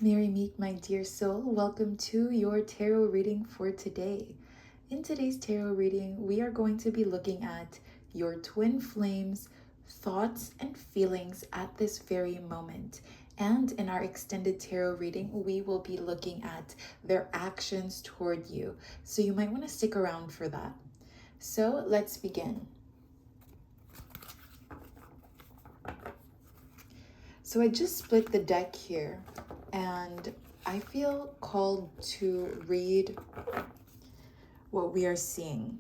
Merry Meek, my dear soul. Welcome to your tarot reading for today. In today's tarot reading, we are going to be looking at your twin flames' thoughts and feelings at this very moment. And in our extended tarot reading, we will be looking at their actions toward you. So you might want to stick around for that. So let's begin. So I just split the deck here, and I feel called to read what we are seeing.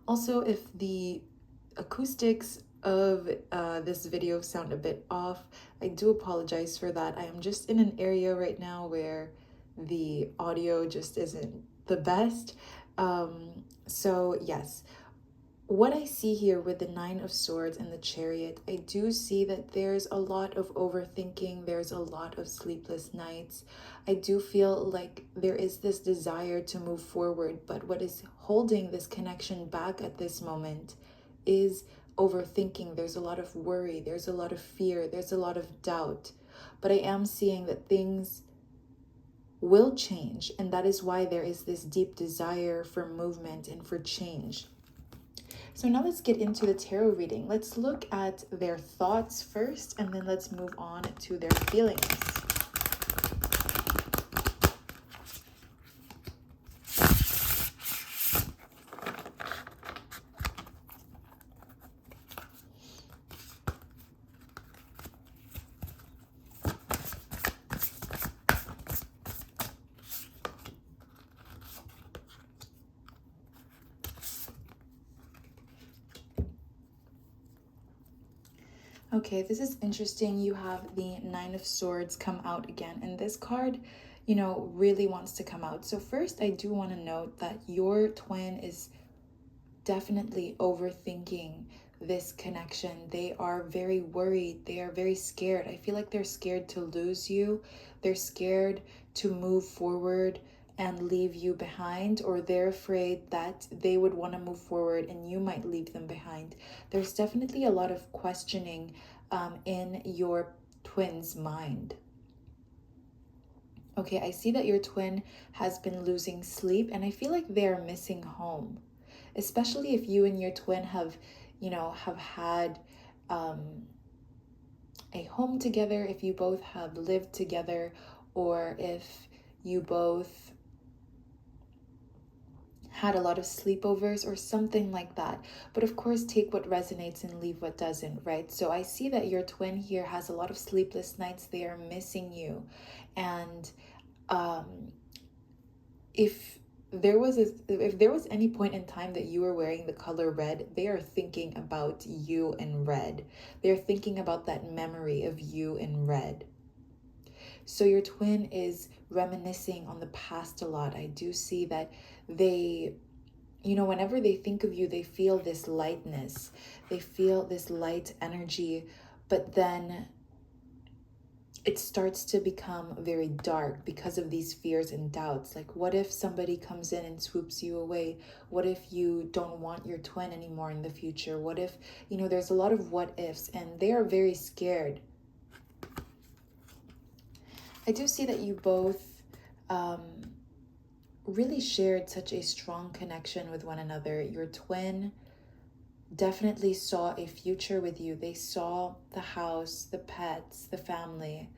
Also, if the acoustics of this video sound a bit off, I do apologize for that. I am just in an area right now where the audio just isn't the best. So yes, what I see here with the Nine of Swords and the Chariot, I do see that there's a lot of overthinking. There's a lot of sleepless nights. I do feel like there is this desire to move forward, but what is holding this connection back at this moment is overthinking. There's a lot of worry. There's a lot of fear. There's a lot of doubt. But I am seeing that things will change, and that is why there is this deep desire for movement and for change. So now let's get into the tarot reading. Let's look at their thoughts first, and then let's move on to their feelings. Okay, this is interesting. You have the Nine of Swords come out again, and this card, really wants to come out. So first, I do want to note that your twin is definitely overthinking this connection. They are very worried. They are very scared. I feel like they're scared to lose you. They're scared to move forward and leave you behind, or they're afraid that they would want to move forward and you might leave them behind. There's definitely a lot of questioning in your twin's mind. Okay, I see that your twin has been losing sleep, and I feel like they're missing home, especially if you and your twin have had a home together, if you both have lived together, or if you both had a lot of sleepovers or something like that. But of course, take what resonates and leave what doesn't, right? So I see that your twin here has a lot of sleepless nights. They are missing you. And if there was any point in time that you were wearing the color red, they are thinking about you in red. They're thinking about that memory of you in red. So your twin is reminiscing on the past a lot. I do see that they, whenever they think of you, they feel this lightness. They feel this light energy, but then it starts to become very dark because of these fears and doubts. Like, what if somebody comes in and swoops you away? What if you don't want your twin anymore in the future? What if, there's a lot of what ifs, and they are very scared. I do see that you both really shared such a strong connection with one another. Your twin definitely saw a future with you. They saw the house, the pets, the family,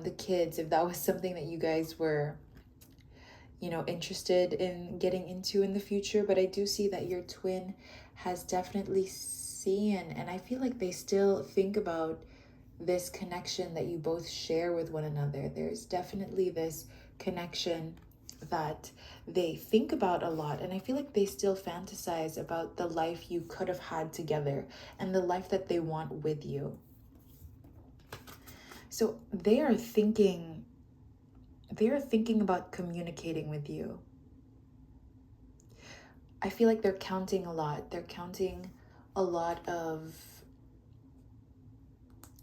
the kids, if that was something that you guys were, interested in getting into in the future. But I do see that your twin has definitely seen, and I feel like they still think about this connection that you both share with one another. There's definitely this connection that they think about a lot, and I feel like they still fantasize about the life you could have had together and the life that they want with you. So they are thinking about communicating with you. I feel like they're counting a lot. They're counting a lot of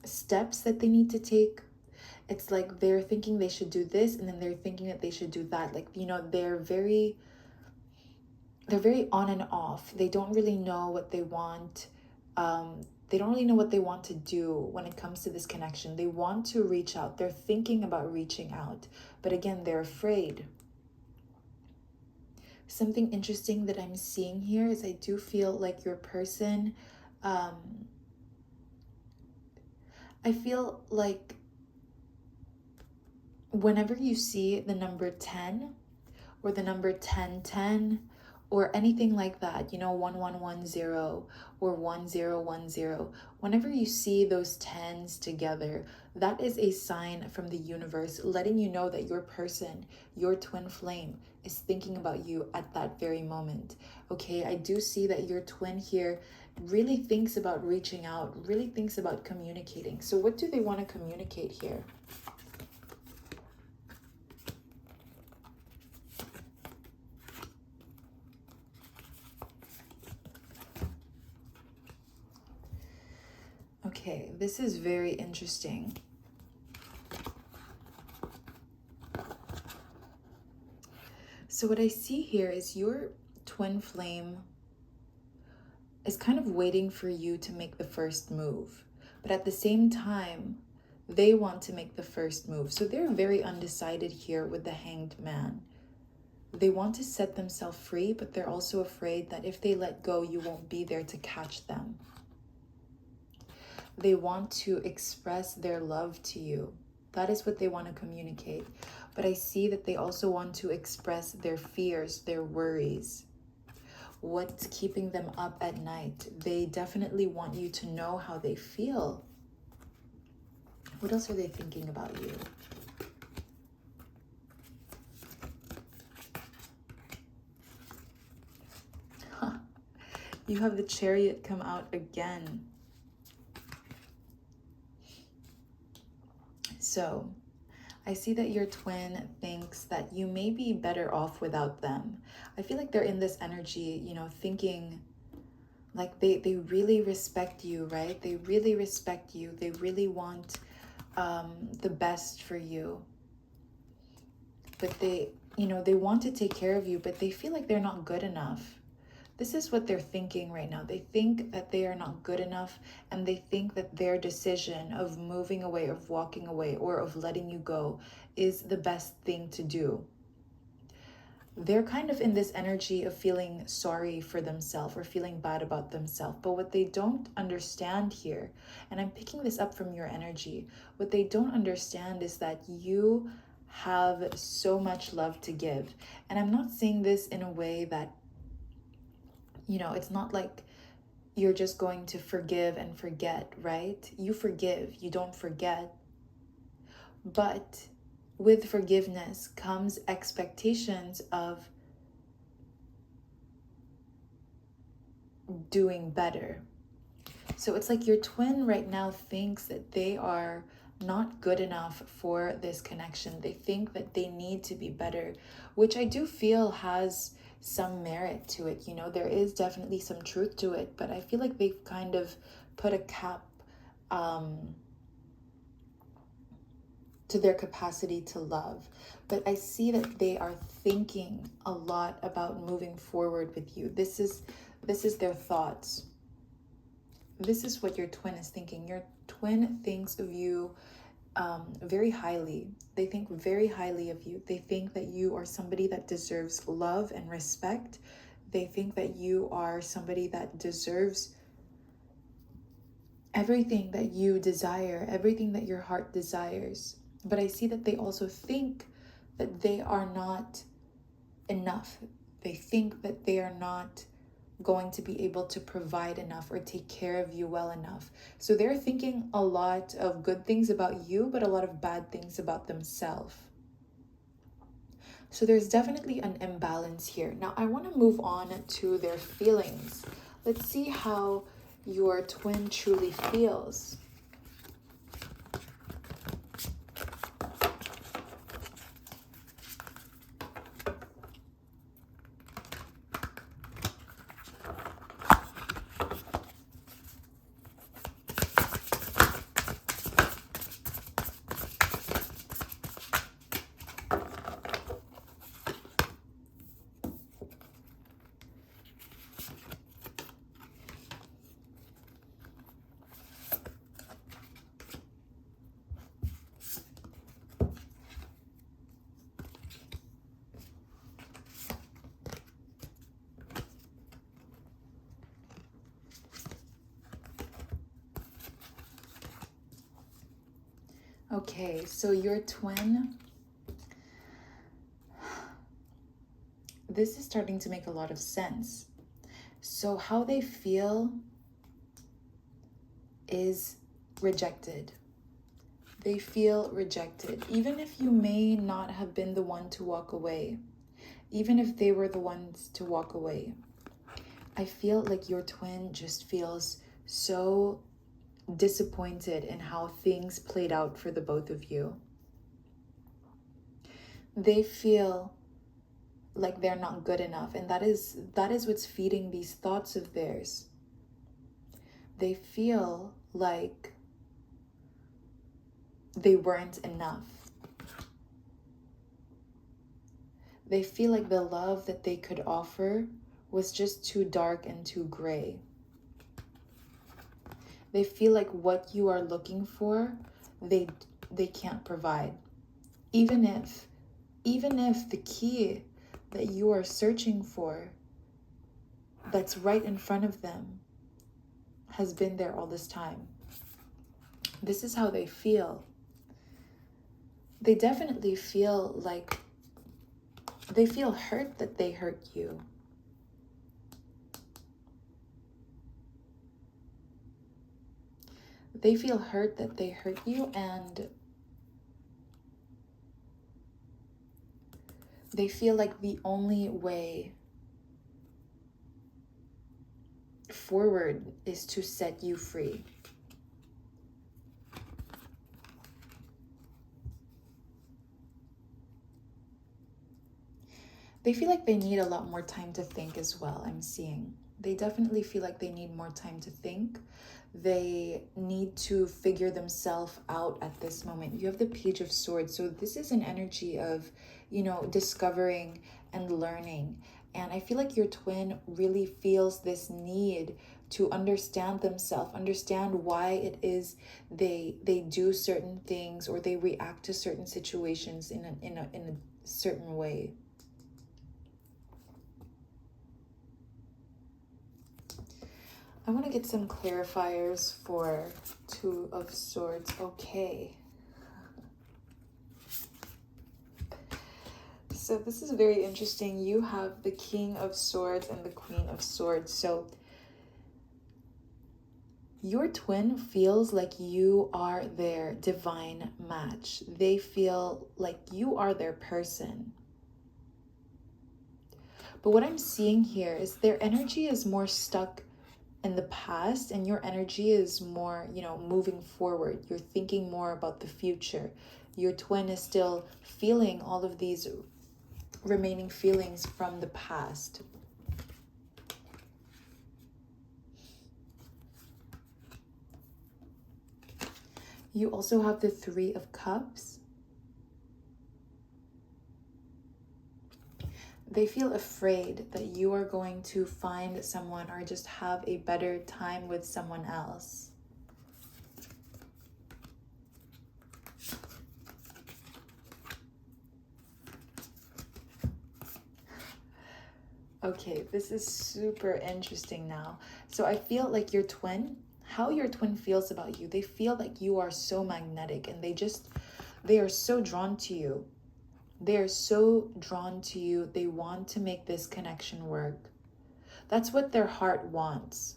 steps that they need to take. It's like they're thinking they should do this, and then they're thinking that they should do that. Like, they're very on and off. They don't really know what they want. they don't really know what they want to do when it comes to this connection. They want to reach out. They're thinking about reaching out. But again, they're afraid. Something interesting that I'm seeing here is I do feel like your person, I feel like whenever you see the number 10 or the number 1010 or anything like that, 1110 or 1010, whenever you see those tens together, that is a sign from the universe letting you know that your person, your twin flame, is thinking about you at that very moment. Okay, I do see that your twin here really thinks about reaching out, really thinks about communicating. So what do they want to communicate here? Okay, this is very interesting. So what I see here is your twin flame is kind of waiting for you to make the first move. But at the same time, they want to make the first move. So they're very undecided here with the Hanged Man. They want to set themselves free, but they're also afraid that if they let go, you won't be there to catch them. They want to express their love to you. That is what they want to communicate. But I see that they also want to express their fears, their worries, what's keeping them up at night. They definitely want you to know how they feel. What else are they thinking about you? You have the Chariot come out again. So I see that your twin thinks that you may be better off without them. I feel like they're in this energy, thinking like they really respect you, right? They really respect you. They really want the best for you. But they want to take care of you, but they feel like they're not good enough. This is what they're thinking right now. They think that they are not good enough, and they think that their decision of moving away, of walking away, or of letting you go is the best thing to do. They're kind of in this energy of feeling sorry for themselves or feeling bad about themselves. But what they don't understand here, and I'm picking this up from your energy, what they don't understand is that you have so much love to give. And I'm not saying this in a way that it's not like you're just going to forgive and forget, right? You forgive, you don't forget. But with forgiveness comes expectations of doing better. So it's like your twin right now thinks that they are not good enough for this connection. They think that they need to be better, which I do feel has some merit to it. There is definitely some truth to it, but I feel like they've kind of put a cap to their capacity to love. But I see that they are thinking a lot about moving forward with you. This is their thoughts. This is what your twin is thinking. Your twin thinks of you very highly. They think very highly of you. They think that you are somebody that deserves love and respect. They think that you are somebody that deserves everything that you desire, everything that your heart desires. But I see that they also think that they are not enough. They think that they are not going to be able to provide enough or take care of you well enough. So they're thinking a lot of good things about you, but a lot of bad things about themselves. So there's definitely an imbalance here. Now I want to move on to their feelings. Let's see how your twin truly feels. Okay, so your twin, this is starting to make a lot of sense. So how they feel is rejected. They feel rejected, even if you may not have been the one to walk away, even if they were the ones to walk away. I feel like your twin just feels so disappointed in how things played out for the both of you. They feel like they're not good enough, and that is what's feeding these thoughts of theirs. They feel like they weren't enough. They feel like the love that they could offer was just too dark and too gray. They feel like what you are looking for, they can't provide. Even if the key that you are searching for, that's right in front of them, has been there all this time. This is how they feel. They definitely feel like they feel hurt that they hurt you. They feel hurt that they hurt you, and they feel like the only way forward is to set you free. They feel like they need a lot more time to think as well, I'm seeing. They definitely feel like they need more time to think. They need to figure themselves out at this moment. You have the Page of Swords. So this is an energy of, discovering and learning. And I feel like your twin really feels this need to understand themselves, understand why it is they do certain things, or they react to certain situations in a certain way. I want to get some clarifiers for Two of Swords. Okay. So this is very interesting. You have the King of Swords and the Queen of Swords. So your twin feels like you are their divine match. They feel like you are their person. But what I'm seeing here is their energy is more stuck in the past, and your energy is more, moving forward. You're thinking more about the future. Your twin is still feeling all of these remaining feelings from the past. You also have the Three of Cups. They feel afraid that you are going to find someone or just have a better time with someone else. Okay, this is super interesting now. So I feel like your twin, how your twin feels about you, they feel like you are so magnetic, and they are so drawn to you. They are so drawn to you. They want to make this connection work. That's what their heart wants.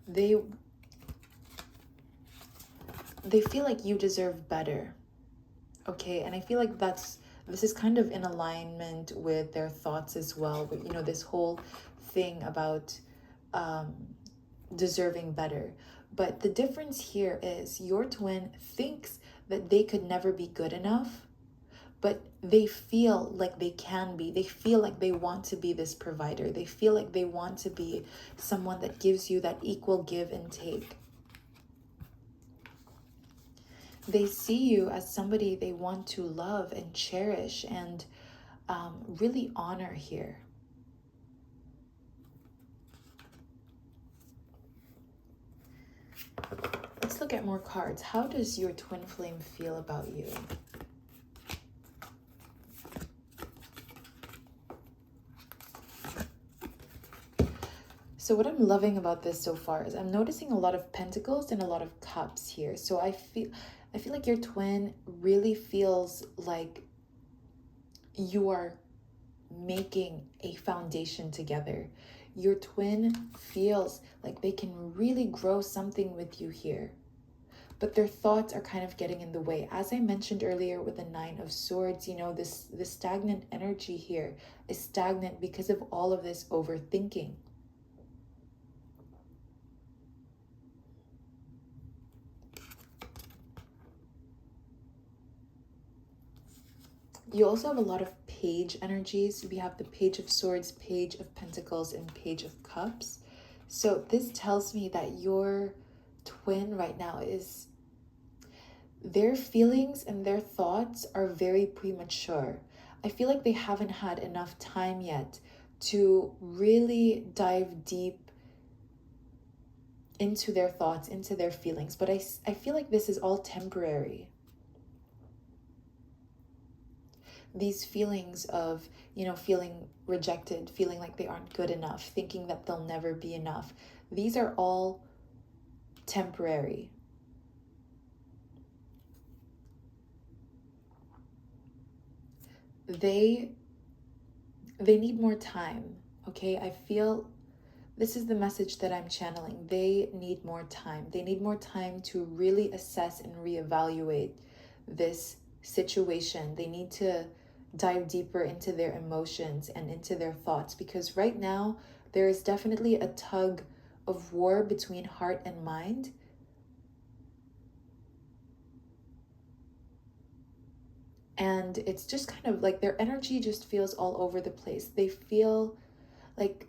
They feel like you deserve better. Okay, and I feel like this is kind of in alignment with their thoughts as well. But this whole thing about deserving better. But the difference here is your twin thinks that they could never be good enough, but they feel like they can be. They feel like they want to be this provider. They feel like they want to be someone that gives you that equal give and take. They see you as somebody they want to love and cherish and really honor here. Let's look at more cards. How does your twin flame feel about you? So So what I'm loving about this so far is I'm noticing a lot of pentacles and a lot of cups here. So I feel like your twin really feels like you are making a foundation together. Your twin feels like they can really grow something with you here, but their thoughts are kind of getting in the way. As I mentioned earlier with the Nine of Swords, you know, this stagnant energy here is stagnant because of all of this overthinking. You also have a lot of page energies. We have the Page of Swords, Page of Pentacles, and Page of Cups. So this tells me that your twin right now is, their feelings and their thoughts are very premature. I feel like they haven't had enough time yet to really dive deep into their thoughts, into their feelings. But I feel like this is all temporary. These feelings of, you know, feeling rejected, feeling like they aren't good enough, thinking that they'll never be enough, these are all temporary. They need more time, okay? I feel this is the message that I'm channeling. They need more time. They need more time to really assess and reevaluate this situation. They need to dive deeper into their emotions and into their thoughts, because right now there is definitely a tug of war between heart and mind. And it's just kind of like their energy just feels all over the place. They feel like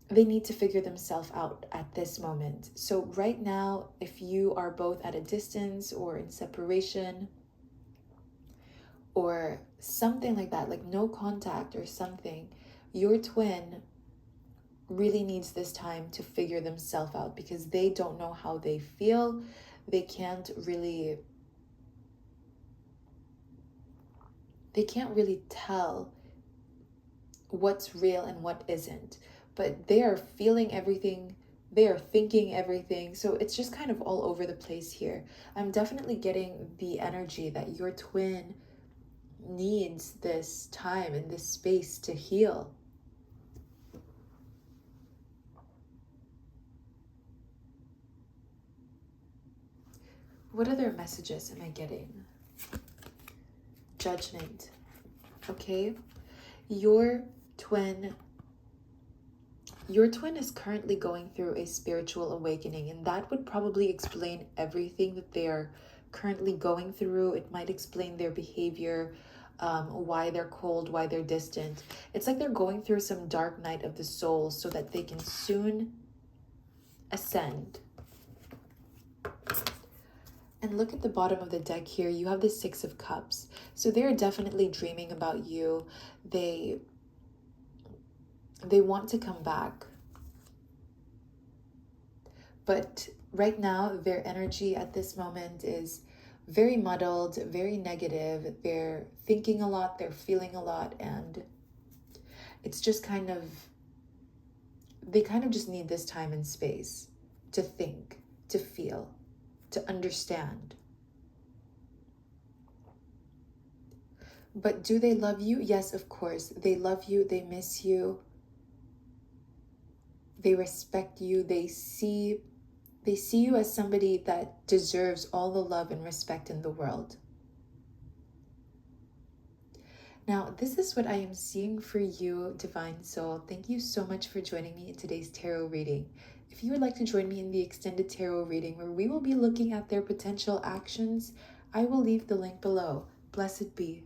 they need to figure themselves out at this moment. So right now, if you are both at a distance or in separation or something like that, like no contact or something, your twin really needs this time to figure themselves out, because they don't know how they feel. They can't really tell what's real and what isn't, but they are feeling everything, they are thinking everything. So it's just kind of all over the place here. I'm definitely getting the energy that your twin needs this time and this space to heal. What other messages am I getting? Judgment. Okay, your twin is currently going through a spiritual awakening, and that would probably explain everything that they are currently going through. It might explain their behavior, why they're cold, why they're distant. It's like they're going through some dark night of the soul so that they can soon ascend. And look at the bottom of the deck here. You have the Six of Cups. So they're definitely dreaming about you. They want to come back. But right now, their energy at this moment is very muddled, very negative. They're thinking a lot, they're feeling a lot, and it's just kind of, they kind of just need this time and space to think, to feel, to understand. But do they love you? Yes, of course. They love you, they miss you, they respect you, they see you as somebody that deserves all the love and respect in the world. Now, this is what I am seeing for you, Divine Soul. Thank you so much for joining me in today's tarot reading. If you would like to join me in the extended tarot reading, where we will be looking at their potential actions, I will leave the link below. Blessed be.